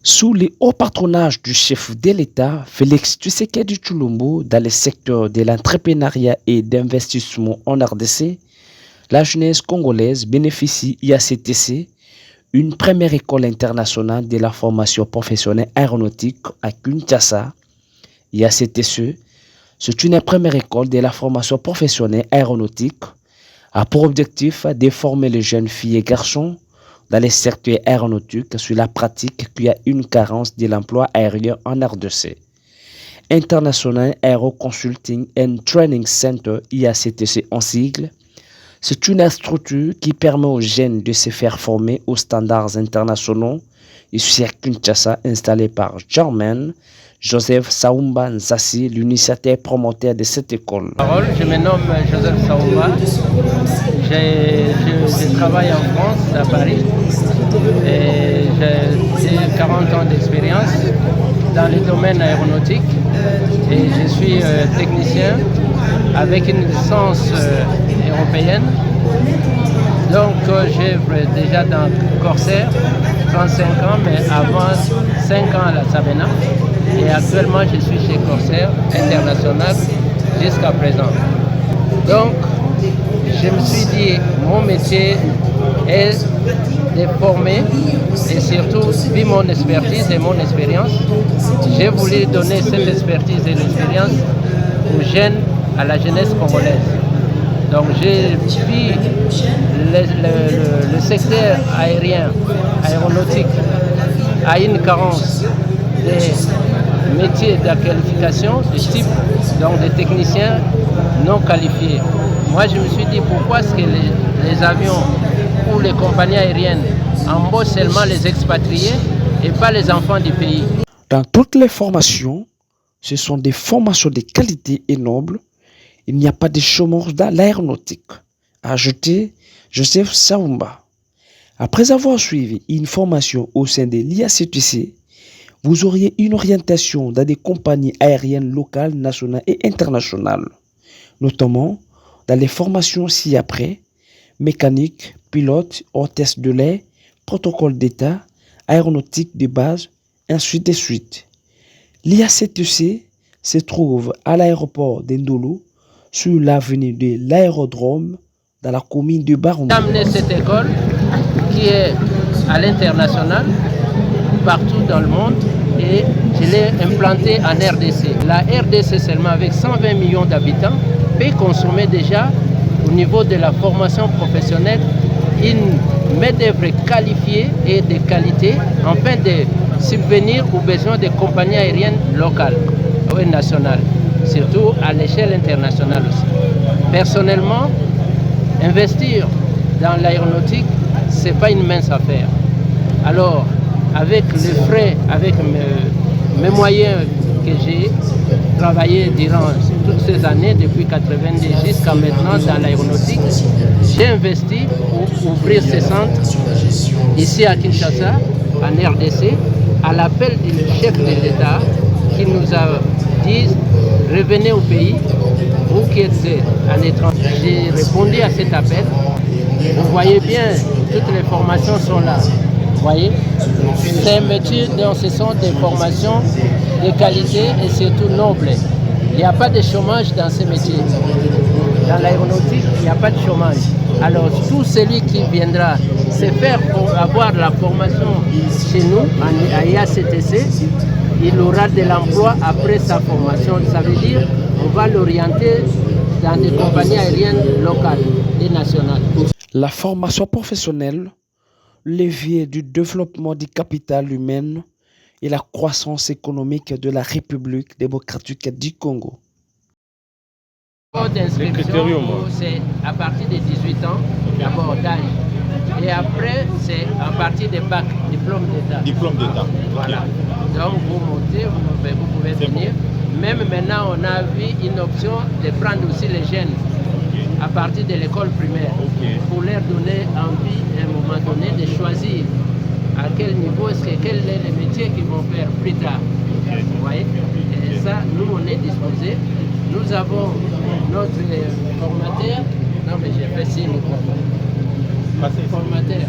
Sous le haut patronage du chef de l'État, Félix Tshisekedi Tshilombo, dans le secteur de l'entrepreneuriat et d'investissement en RDC, la jeunesse congolaise bénéficie IACTC, une première école internationale de la formation professionnelle aéronautique à Kinshasa. IACTC, c'est une première école de la formation professionnelle aéronautique, a pour objectif de former les jeunes filles et garçons dans les secteurs aéronautiques sur la pratique qui a une carence de l'emploi aérien en RDC. International Aero Consulting and Training Center, IACTC en sigle, c'est une structure qui permet aux jeunes de se faire former aux standards internationaux ici à Kinshasa, installée par Germain Joseph Saoumba Nzassi, l'initiateur promoteur de cette école. Je me nomme Joseph Saoumba, je travaille en France, à Paris, et j'ai 40 ans d'expérience dans le domaine aéronautique et je suis technicien avec une licence européenne. Donc j'œuvre déjà dans Corsair, 35 ans, mais avant 5 ans à la Sabena. Et actuellement je suis chez Corsair International jusqu'à présent. Donc je me suis dit, mon métier est de former et surtout, vu mon expertise et mon expérience, j'ai voulu donner cette expertise et l'expérience aux jeunes, à la jeunesse congolaise. Donc j'ai vu le secteur aérien, aéronautique, a une carence des métiers de la qualification, du type donc des techniciens non qualifiés. Moi je me suis dit pourquoi est-ce que les avions ou les compagnies aériennes embauchent seulement les expatriés et pas les enfants du pays. Dans toutes les formations, ce sont des formations de qualité et nobles. Il n'y a pas de chômage dans l'aéronautique, a ajouté Joseph Saoumba. Après avoir suivi une formation au sein de l'IACTC, vous auriez une orientation dans des compagnies aériennes locales, nationales et internationales, notamment dans les formations ci-après, mécanique, pilote, hôtesse de l'air, protocole d'État, aéronautique de base, ainsi de suite. L'IACTC se trouve à l'aéroport d'Indolo, sur l'avenue de l'aérodrome, dans la commune de Baroumou. J'ai amené cette école qui est à l'international, partout dans le monde, et je l'ai implantée en RDC. La RDC seulement, avec 120 millions d'habitants, peut consommer déjà, au niveau de la formation professionnelle, une main-d'œuvre qualifiée et de qualité, afin de subvenir aux besoins des compagnies aériennes locales et nationales, surtout à l'échelle internationale aussi. Personnellement, investir dans l'aéronautique, ce n'est pas une mince affaire. Alors, avec les frais, avec mes moyens que j'ai travaillé durant toutes ces années, depuis 90 jusqu'à maintenant dans l'aéronautique, j'ai investi pour ouvrir ce centre ici à Kinshasa, en RDC, à l'appel du chef de l'État qui nous a dit revenez au pays, vous qui êtes en étranger. J'ai répondu à cet appel. Vous voyez bien, toutes les formations sont là. Vous voyez, c'est un métier dont ce sont des formations de qualité et surtout nobles. Il n'y a pas de chômage dans ces métiers. Dans l'aéronautique, il n'y a pas de chômage. Alors tout celui qui viendra se faire pour avoir la formation chez nous, à IACTC, il aura de l'emploi après sa formation. Ça veut dire qu'on va l'orienter dans des compagnies aériennes locales et nationales. La formation professionnelle, levier du développement du capital humain et la croissance économique de la République démocratique du Congo. D'inscription, c'est à partir de 18 ans, d'abord d'âge. Et après, c'est à partir des bacs, diplôme d'État. Diplôme d'État. Voilà. Donc vous montez, vous pouvez venir. Même maintenant, on a vu une option de prendre aussi les jeunes à partir de l'école primaire pour leur donner envie, à un moment donné, de choisir à quel niveau, quel est le métier qu'ils vont faire plus tard. Vous voyez? Et ça, nous, on est disposés. Nous avons notre formateur. Non, mais j'ai fait signe. Formateur.